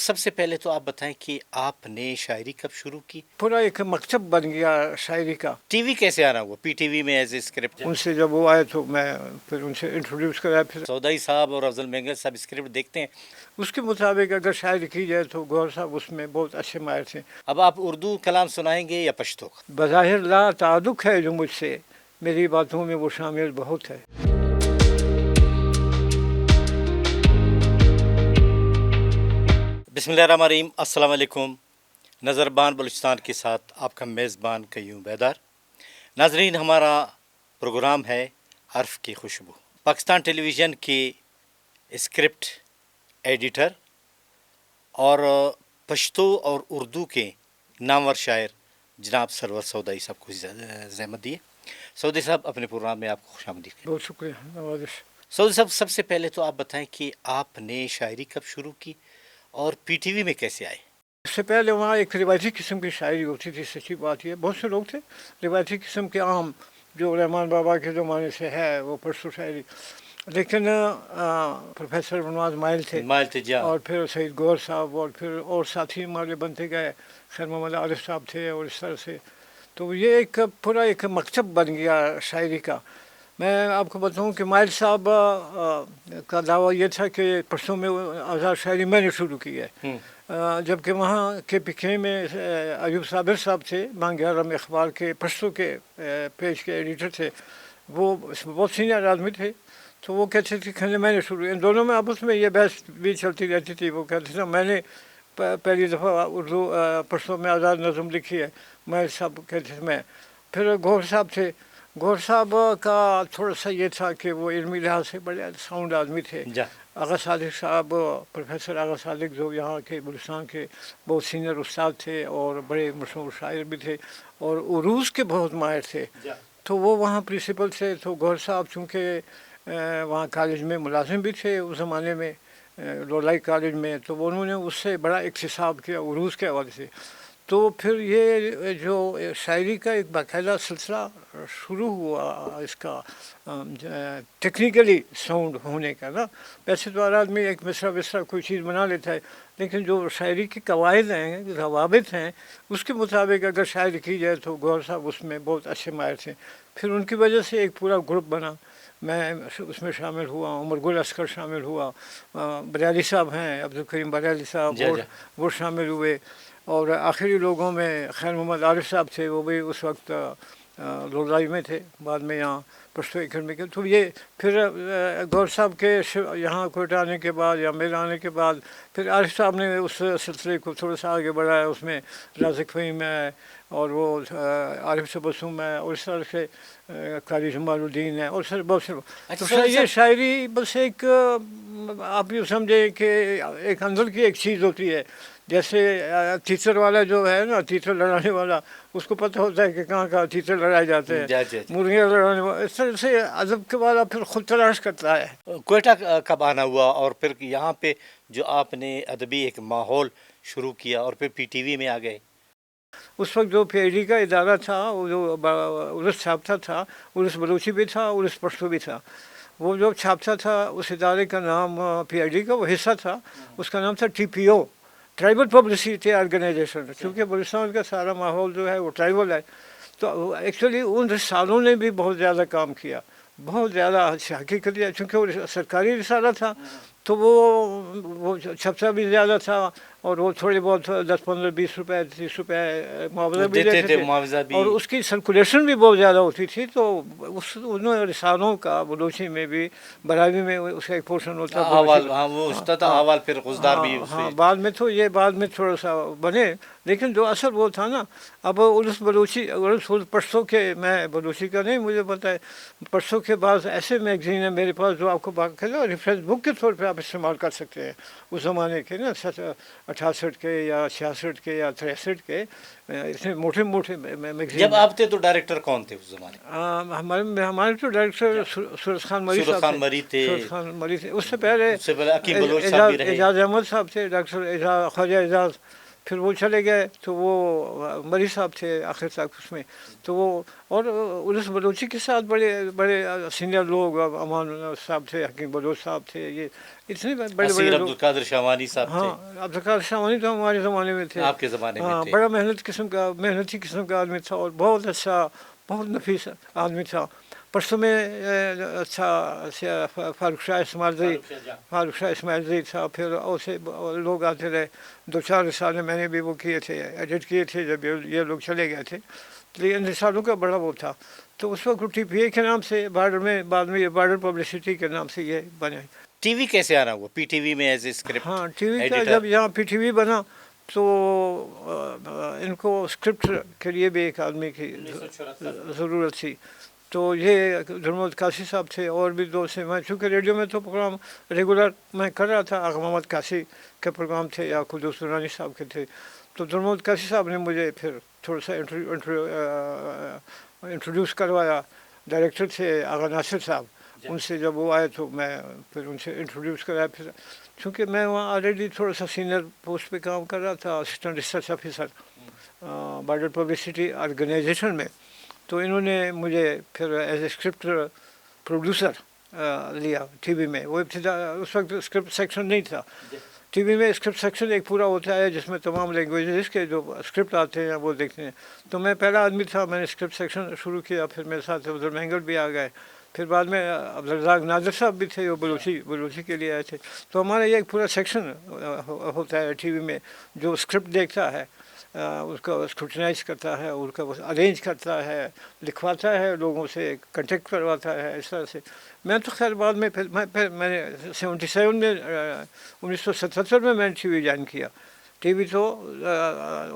سب سے پہلے تو آپ بتائیں کہ آپ نے شاعری کب شروع کی؟ پورا ایک مکتب بن گیا شاعری کا. ٹی وی کیسے آنا ہوا؟ پی ٹی وی میں ایز اے اسکرپٹ؟ ان سے جب وہ آئے تو میں پھر ان سے انٹروڈیوس کرایا. پھر سودائی صاحب اور افضل مینگل صاحب اسکرپٹ دیکھتے ہیں، اس کے مطابق اگر شاعری کی جائے تو گور صاحب اس میں بہت اچھے ماہر تھے. اب آپ اردو کلام سنائیں گے یا پشتو؟ بظاہر لا تعلق ہے جو مجھ سے، میری باتوں میں وہ شامل بہت ہے. بسم اللہ الرحمن الرحیم. السلام علیکم. نظربان بلوچستان کے ساتھ آپ کا میزبان قیوم بیدار. ناظرین، ہمارا پروگرام ہے عرف کی خوشبو. پاکستان ٹیلی ویژن کے اسکرپٹ ایڈیٹر اور پشتو اور اردو کے نامور شاعر جناب سرور سودائی صاحب کو زحمت دیے. سودائی صاحب، اپنے پروگرام میں آپ کو خوش آمدید. بہت شکریہ، نوازش. سودائی صاحب، سب سے پہلے تو آپ بتائیں کہ آپ نے شاعری کب شروع کی اور پی ٹی وی میں کیسے آئے؟ اس سے پہلے وہاں ایک روایتی قسم کی شاعری ہوتی تھی. سچی بات یہ بہت سے لوگ تھے روایتی قسم کے، عام جو رحمان بابا کے زمانے سے ہے وہ پرسوں شاعری. لیکن پروفیسر منواز مائل تھے اور پھر سعید گور صاحب اور پھر اور ساتھی ہمارے بنتے گئے. خیر محمد عارف صاحب تھے اور اس طرح سے. تو یہ ایک پورا ایک مکتب بن گیا شاعری کا. میں آپ کو بتاؤں کہ مائل صاحب کا دعویٰ یہ تھا کہ پرسوں میں آزاد شاعری میں نے شروع کی ہے، جبکہ وہاں کے پکھے میں ایوب صابر صاحب تھے، مانگ 11 میں اخبار کے پرسوں کے پیج کے ایڈیٹر تھے. وہ بہت سینئر آدمی تھے. تو وہ کہتے تھے کہ میں نے شروع. ان دونوں میں آپس میں یہ بحث بھی چلتی رہتی تھی. وہ کہتے تھے میں نے پہلی دفعہ اردو پرسوں میں آزاد نظم لکھی ہے. میں صاحب کہتے تھے میں. پھر گور صاحب تھے. گور صاحب کا تھوڑا سا یہ تھا کہ وہ علمی لحاظ سے بڑے ساؤنڈ آدمی تھے. آغا صادق صاحب، پروفیسر آغا صادق جو یہاں کے بلوچستان کے بہت سینئر استاد تھے اور بڑے مشہور شاعر بھی تھے اور عروض کے بہت ماہر تھے. تو وہ وہاں پرنسپل تھے. تو گور صاحب چونکہ وہاں کالج میں ملازم بھی تھے اس زمانے میں، لولائی کالج میں، تو انہوں نے اس سے بڑا اکتساب کیا عروض کے حوالے سے. تو پھر یہ جو شاعری کا ایک باقاعدہ سلسلہ شروع ہوا اس کا ٹیکنیکلی ساؤنڈ ہونے کا نا. ویسے تو ہر آدمی ایک مصرع کوئی چیز بنا لیتا ہے، لیکن جو شاعری کے قواعد ہیں، ضوابط ہیں، اس کے مطابق اگر شاعری کی جائے تو گور صاحب اس میں بہت اچھے ماہر تھے. پھر ان کی وجہ سے ایک پورا گروپ بنا. میں اس میں شامل ہوا، عمر گل عسکر شامل ہوا، بریالی صاحب ہیں، عبدالکریم بریالی صاحب وہ شامل ہوئے. اور آخری لوگوں میں خیر محمد عارف صاحب تھے. وہ بھی اس وقت لولائی میں تھے، بعد میں یہاں پرسوں اکیڈمی کے. تو یہ پھر گور صاحب کے یہاں کوئٹہ آنے کے بعد یا میل آنے کے بعد پھر عارف صاحب نے اس سلسلے کو تھوڑا سا آگے بڑھایا. اس میں رازق فہیم ہے اور وہ عارف تبسم ہے اور اس طرح سے قاری جمال الدین ہے اور سر بہت سے. یہ شاعری بس ایک آپ یہ سمجھے کہ ایک اندر کی ایک چیز ہوتی ہے. جیسے تیتر والا جو ہے نا، تیتر لڑانے والا، اس کو پتہ ہوتا ہے کہ کہاں کہاں تیتر لڑائے جاتے ہیں، مرغیاں لڑانے والا. اس طرح سے ادب کے بعد پھر خود تلاش کرتا ہے. کوئٹہ کب آنا ہوا اور پھر یہاں پہ جو آپ نے ادبی ایک ماحول شروع کیا اور پھر پی ٹی وی میں آ گئے؟ اس وقت جو پی ایچ ڈی کا ادارہ تھا، وہ جو ارس چھاپتا تھا، ارس بلوچی بھی تھا، ارس پشتو بھی تھا. وہ جو چھاپتا تھا اس ادارے کا نام پی ایچ ڈی کا وہ حصہ تھا، اس کا نام تھا ٹی پی او، ٹرائبل پبلسٹی آرگنائزیشن. کیونکہ بلوچستان کا سارا ماحول جو ہے وہ ٹرائبل ہے. تو ایکچولی ان رسالوں نے بھی بہت زیادہ کام کیا، بہت زیادہ حقیقت ہے. چونکہ وہ سرکاری رسالہ تھا تو وہ چھپتا بھی زیادہ تھا اور وہ تھوڑے بہت 10 15 20 روپے 30 روپے معاوضہ بھی دیتے تھے اور اس کی سرکولیشن بھی بہت زیادہ ہوتی تھی. تو ان رسالوں کا بلوچی میں بھی، براوی میں اس کا ایک پورشن ہوتا ہے. بعد میں تو یہ بعد میں تھوڑا سا بنے، لیکن جو اثر وہ تھا نا. اب ارس بلوچی، ارس پرسوں کے، میں بلوچی کا نہیں مجھے پتہ ہے، پرسوں کے بعد ایسے میگزین ہیں میرے پاس جو آپ کو باقاعدہ ریفرنس بک کے طور پہ آپ استعمال کر سکتے ہیں. اس زمانے کے نا 68 کے یا 66 کے یا 63 کے اتنے موٹے میگزین. جب آپ تھے تو ڈائریکٹر کون تھے اس زمانے؟ ہمارے تو ڈائریکٹر سورت خان مری تھے. خان مری تھے. اس سے پہلے اجاز احمد صاحب تھے، ڈاکٹر خواجہ اعجاز. फिर वो चले गए तो वो मरी साहब थे आखिर तक उसमें, तो वो और उर्स बलोची के साथ बड़े बड़े सीनियर लोग, अमान साहब थे, हकीम बलोच साहब थे, ये इतने बड़े बड़े असीर लोग। अब्दुल कादिर शावानी साहब थे, हाँ, अब्दुल कादिर शावानी तो हमारे ज़माने में थे। आपके ज़माने में हाँ, थे। बड़ा मेहनती किस्म का आदमी था और बहुत अच्छा, बहुत नफीस आदमी था। परसों में अच्छा फारूक शाह इस्माइल जी था, फिर उसे लोग आते रहे, 2-4 रिसाले मैंने भी वो किए थे, एडिट किए थे जब ये लोग चले गए थे, लेकिन रिसालों का बड़ा वो था। तो उस वक्त TPA के नाम से बार्डर में, बाद में ये बार्डर पब्लिसिटी के नाम से ये बने। टीवी कैसे आना हुआ? पीटीवी में एज ए स्क्रिप्ट हाँ, टीवी का एडिटर? जब यहाँ PTV बना तो इनको स्क्रिप्ट के लिए भी एक आदमी की ज़रूरत थी। तो ये धर्मोद काशी साहब थे और भी दो से, मैं चूँकि रेडियो में तो प्रोग्राम रेगुलर मैं कर रहा था, आगा मोहम्मद काशी के प्रोग्राम थे या कुदूस दुरानी साहब के थे, तो धर्मोद काशी साहब ने मुझे फिर थोड़ा सा इंट्रोड्यूस करवाया। डायरेक्टर थे आगा नासिर साहब, उनसे जब वो आए तो मैं फिर उनसे इंट्रोड्यूस कराया। फिर चूँकि मैं वहाँ ऑलरेडी थोड़ा सा सीनियर पोस्ट पे काम कर रहा था, assistant research officer border publicity organization में, तो इन्होंने मुझे फिर एज ए स्क्रिप्ट प्रोड्यूसर लिया टीवी में। वो इब्तिदा उस वक्त स्क्रिप्ट सेक्शन नहीं था, टीवी में स्क्रिप्ट सेक्शन एक पूरा होता है जिसमें तमाम लैंग्वेजेस के जो स्क्रिप्ट आते हैं वो देखते हैं। तो मैं पहला आदमी था, मैंने स्क्रिप्ट सेक्शन शुरू किया, फिर मेरे साथ अब्दुल महंगल भी आ गए, फिर बाद में अब्दुल रज़ाक नादिर साहब भी थे, वो बलूची के लिए आए थे। तो हमारा ये एक पूरा सेक्शन होता है टीवी में जो स्क्रिप्ट देखता है, उसका स्क्रूटनाइज करता है, उसका अरेंज करता है, लिखवाता है, लोगों से कांटेक्ट करवाता है, इस तरह से। मैं तो खैर बाद में फिर मैंने 77 में 1977 में मैंने टीवी ज्वाइन किया। टीवी तो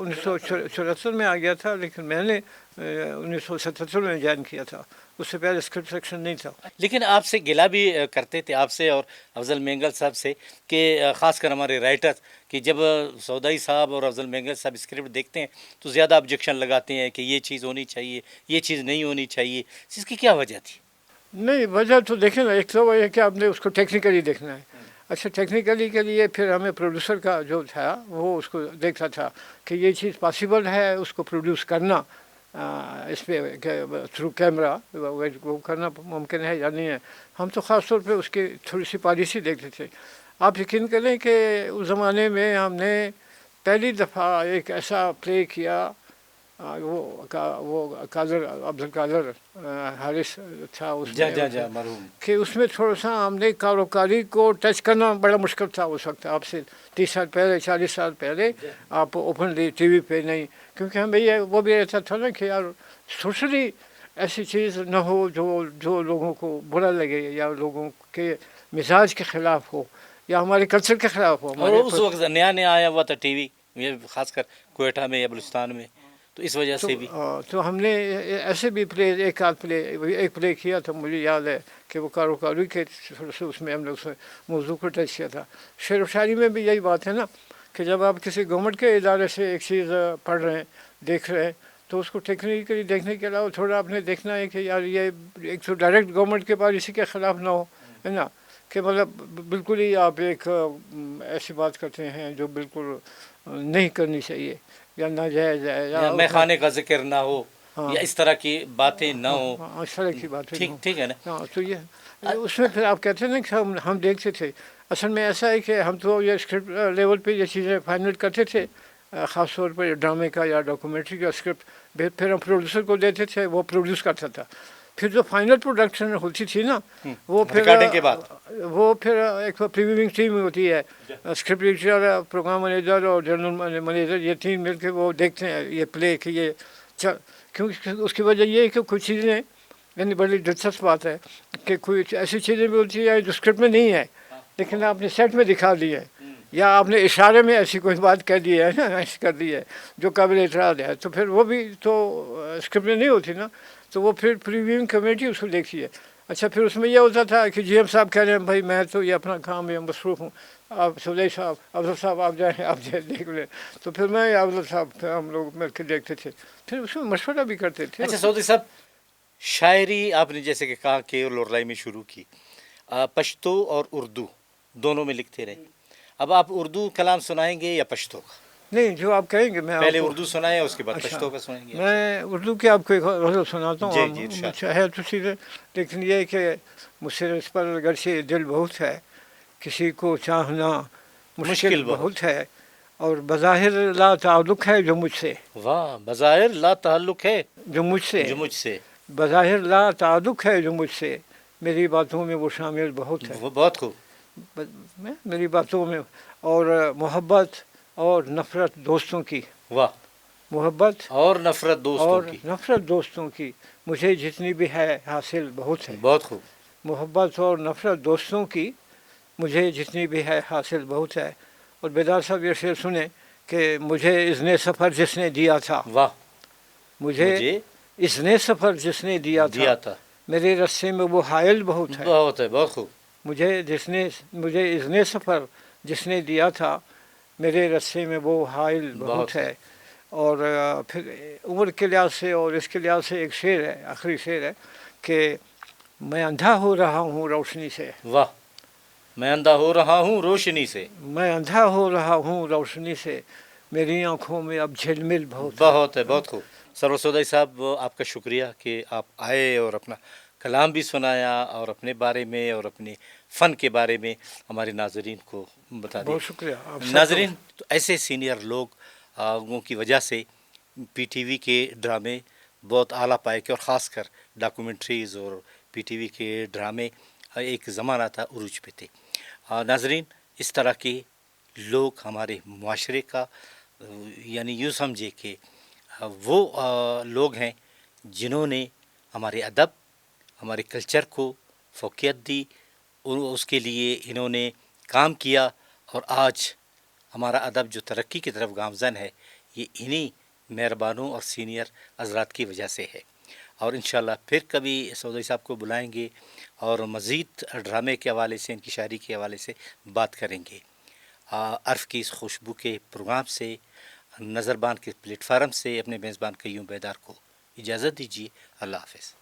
1974 में आ गया था, लेकिन मैंने 1977 में ज्वाइन किया था, उससे पहले स्क्रिप्ट सेक्शन नहीं था। लेकिन आपसे गिला भी करते थे, आपसे और अफजल मेंगल साहब से, कि ख़ासकर हमारे राइटर, कि जब सौदाई साहब और अफजल मेंगल साहब स्क्रिप्ट देखते हैं तो ज़्यादा ऑब्जेक्शन लगाते हैं कि ये चीज़ होनी चाहिए, ये चीज़ नहीं होनी चाहिए। इसकी क्या वजह थी? नहीं, वजह तो देखें ना, एक तो वह है कि आपने उसको टेक्निकली देखना है। अच्छा, टेक्निकली के लिए फिर हमें प्रोड्यूसर का जो था वो उसको देखता था कि ये चीज़ पॉसिबल है उसको प्रोड्यूस करना, इस पे थ्रू कैमरा वो करना मुमकिन है या नहीं है। हम तो ख़ास तौर पे उसकी थोड़ी सी पॉलिसी देखते थे। आप यकीन करें कि उस ज़माने में हमने पहली दफ़ा एक ऐसा प्ले किया, वो कादर अब्दुल कादर हारिस था उसमें, मरहूम, कि उसमें थोड़ा सा हमने कारोकारी को टच करना बड़ा मुश्किल था उस वक्त। आपसे 30 साल पहले, 40 साल पहले आप ओपनली टीवी पे नहीं, क्योंकि हमें ये वो भी ऐसा था ना कि यार सोशली ऐसी चीज़ न हो जो लोगों को बुरा लगे या लोगों के मिजाज के ख़िलाफ़ हो या हमारे कल्चर के ख़िलाफ़ हो। और उस वक्त नया नया आया हुआ था टीवी, ये ख़ासकर कोयटा में या बलूचिस्तान में, तो इस वजह से भी तो हमने ऐसे भी एक प्ले किया था, मुझे याद है कि वो कारोकारी के थोड़ा सा उसमें हमने उस मौजू को टच किया था। शेर व शायरी में भी यही बात है ना कि जब आप किसी गवर्नमेंट के इदारे से एक चीज़ पढ़ रहे हैं, देख रहे हैं, तो उसको टेक्निकली देखने के अलावा थोड़ा आपने देखना है कि यार ये एक तो डायरेक्ट गवर्नमेंट के पॉलिसी के ख़िलाफ़ ना हो, है ना, कि मतलब बिल्कुल ही आप एक ऐसी बात करते हैं जो बिल्कुल नहीं करनी चाहिए या नाजायज़ है या मैखाने का जिक्र ना हो, या इस तरह की बातें ना हो, इस तरह की बातें ठीक है ना। हाँ, तो ये उसमें फिर आप कहते हैं ना कि हम देखते थे। असल में ऐसा है कि हम तो ये स्क्रिप्ट लेवल पे ये चीज़ें फाइनल करते थे, ख़ास तौर पर ड्रामे का या डॉक्यूमेंट्री का स्क्रिप्ट फिर हम प्रोड्यूसर को देते थे, वो प्रोड्यूस करता था। फिर जो फाइनल प्रोडक्शन होती थी ना, वो फिर के बाद वो फिर एक प्रीव्यूइंग टीम होती है, स्क्रिप्ट एडिटर, प्रोग्राम मैनेजर और जनरल मैनेजर, ये तीन मिलकर वो देखते हैं ये प्ले कि ये क्योंकि उसकी वजह ये है कि कुछ चीज़ें, यानी बड़ी दिलचस्प बात है कि कोई ऐसी चीज़ें भी होती है जो स्क्रिप्ट में नहीं है लेकिन आपने सेट में दिखा दी है, या आपने इशारे में ऐसी कोई बात कह दी है ना, ऐसी कर दी है जो काबिल एतराज़ है, तो फिर वो भी तो स्क्रिप्ट में नहीं होती ना, तो वो फिर प्रीव्यूइंग कमेटी उसको देखती है। अच्छा, फिर उसमें यह होता था कि GM साहब कह रहे हैं भाई मैं तो ये अपना काम में मसरूफ़ हूँ, आप सौदाई साहब, अफजल साहब आप जाएँ, आप देख लें, तो फिर मैं अफजल साहब हम लोग मिल के देखते थे, फिर उसमें मशवरा भी करते थे। अच्छा सौदी साहब, शायरी आपने जैसे कि कहा कि लोरलाई में शुरू की, पश्तो और उर्दू दोनों में लिखते रहे, अब आप उर्दू कलाम सुनाएंगे या पश्तो का? नहीं, जो आप कहेंगे मैं पहले आपको उर्दू सुनाए उसके बाद अच्छा, पश्तो का सुनाएंगे। मैं उर्दू की आपको एक गज़ल सुनाता हूँ। जी, हम जी, इरशाद। अच्छा है तो सीधे, लेकिन ये है कि मुझसे इस पर अगरचे दिल बहुत है, किसी को चाहना मुश्किल मुश्किल बहुत। बहुत है, और बज़ाहिर ला ताल्लुक़ है जो मुझसे, वाह, बज़ाहिर ला ताल्लुक है जो मुझसे, जो मुझसे। बज़ाहिर ला ताल्लुक़ है जो मुझसे, मेरी बातों में वो शामिल बहुत है। वो बहुत खूब। मेरी बातों में, और मोहब्बत और नफ़रत दोस्तों की, वाह, मोहब्बत और नफरत दोस्तों और की। नफ़रत दोस्तों की मुझे जितनी भी है हासिल बहुत है। बहुत खूब। मोहब्बत और नफ़रत दोस्तों की मुझे जितनी भी है हासिल बहुत है। और बेदार साहब ये शेर सुने कि मुझे इज़्ने सफ़र जिसने दिया था, वाह, मुझे मुझे इज़्ने सफ़र जिसने दिया था, दिया था। मेरे रस्से में वो हायल बहुत है। बहुत है, बहुत खूब। मुझे इज़्ने सफ़र जिसने दिया था, मेरे रस्से में वो हायल बहुत बहुत है। और फिर उम्र के लिहाज से और इसके लिहाज से एक शेर है, आखिरी शेर है कि मैं अंधा हो रहा हूँ रोशनी से, वाह, मैं अंधा हो रहा हूँ रोशनी से। मैं अंधा हो रहा हूँ रोशनी से, मेरी आंखों में अब झिलमिल बहुत है। बहुत है, बहुत खूब। सरवर सौदाई साहब, आपका शुक्रिया कि आप आए और अपना कलाम भी सुनाया और अपने बारे में और अपने फ़न के बारे में हमारे नाजरीन को बता दिया। बहुत शुक्रिया आप सबका। नाजरीन, तो ऐसे सीनियर लोगों की वजह से पीटीवी के ड्रामे बहुत आला पाए के, और ख़ासकर डॉक्यूमेंट्रीज़ और पीटीवी के ड्रामे एक ज़माना था उरूज पे थे। नाजरीन, इस तरह के लोग हमारे मुआशरे का यानी यूँ समझे कि वो लोग हैं जिन्होंने हमारे अदब, हमारे कल्चर को फ़ोक़ियत दी, और उसके लिए इन्होंने काम किया, और आज हमारा अदब जो तरक्की की तरफ गामज़न है, ये इन्हीं मेहरबानों और सीनियर हज़रात की वजह से है। और इंशाल्लाह फिर कभी सौदाई साहब को बुलाएंगे और मज़ीद ड्रामे के हवाले से, इनकी शायरी के हवाले से बात करेंगे। अर्फ़ की इस खुशबू के प्रोग्राम से, नज़रबान के प्लेटफार्म से अपने मेज़बान क़य्यूम बेदार को इजाज़त दीजिए। अल्लाह हाफ़िज़।